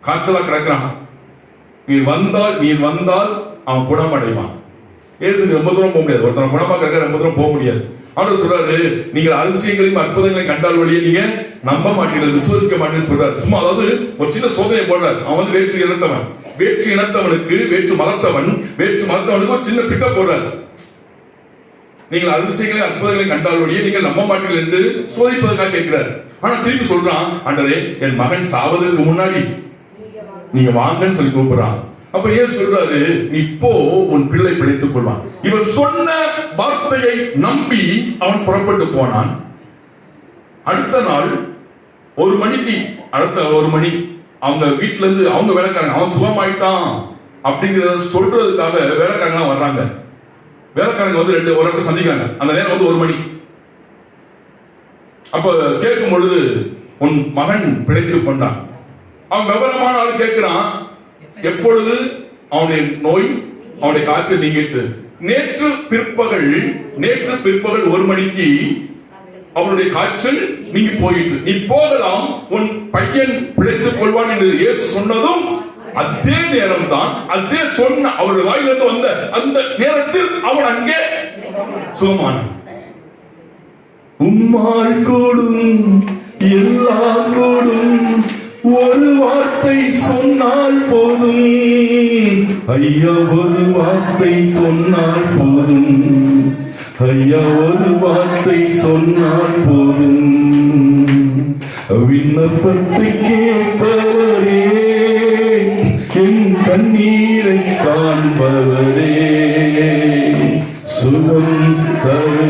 காய்ச்சலா கிடக்கிறான். நீர் வந்தால் அவன் குணமடைவான். ஏசு ரொம்ப தூரம் போக முடியாது. ஒருத்தன் குணமா கிடக்க ரொம்ப தூரம் போக முடியாது. அவர் சொல்றாரு, நீங்கள் அதிசயங்களையும் அற்புதங்களையும் கண்டால் வழியே நீங்க நம்ப மாட்டீர்கள், விசுவசிக்க மாட்டீங்கன்னு சொல்றாரு. சும்மா அதாவது ஒரு சின்ன சோதனை போடுறாரு. அவன் வந்து வேற்று இனத்தவனுக்கு வேற்று மதத்தவனுக்கு ஒரு சின்ன பிட்ட போடுறாரு. நீங்கள் அதிசயங்களையும் அற்புதங்களையும் கண்டால் வழியே நீங்கள் நம்ப மாட்டீர்கள் என்று சோதிப்பதற்காக கேட்கிறார். ஆனா திருப்பி சொல்றான், ஆண்டவரே என் மகன் சாவதற்கு முன்னாடி நீங்க வாங்கன்னு சொல்லி கூப்பிடுறான். அப்ப ஏன் சொல்றாரு, இப்போ உன் பிள்ளை பிழைத்துக் கொள்வான். இவர் சொன்ன வார்த்தையை நம்பி அவன் புறப்பட்டு போனான். அடுத்த நாள் 1 மணிக்கு அவங்க வீட்டுல இருந்து அவங்க வேலைக்காரங்க அவன் சுகமாயிட்டான் அப்படிங்கறத சொல்றதுக்காக வேலைக்காரங்க வர்றாங்க. வேலைக்காரங்க வந்து ஒரு இடத்துல சந்திக்கிறாங்க. அந்த நேரம் வந்து 1 மணி. அப்ப கேட்கும் பொழுது உன் மகன் பிழைத்து கொண்டான். அவன் விவரமான ஆள் கேட்கிறான், எப்பொழுது அவனுடைய நோய் அவனுடைய காய்ச்சல் நீங்கிட்டு? நேற்று பிற்பகல் 1 மணிக்கு அவனுடைய காய்ச்சல் நீங்கி போயிட்டு, நீ போகலாம், உன் பையன் பிழைத்துக் கொள்வான் என்று இயேசு சொன்னதும் அதே நேரம் தான், அதே சொன்ன அவருடைய வாயிலிருந்து வந்த அந்த நேரத்தில் அவன் அங்கே சுகமானான். உம்மால் கூடும் எல்லாம் கூடும், ஒரு வார்த்தை சொன்னால் போதும் ஐயா, ஒரு வார்த்தை சொன்னால் போதும் ஐயா, ஒரு வார்த்தை சொன்னால் போதும். விண்ணப்பத்தை கேட்பவரே, என் கண்ணீரை காண்பவரே, சுகம் தர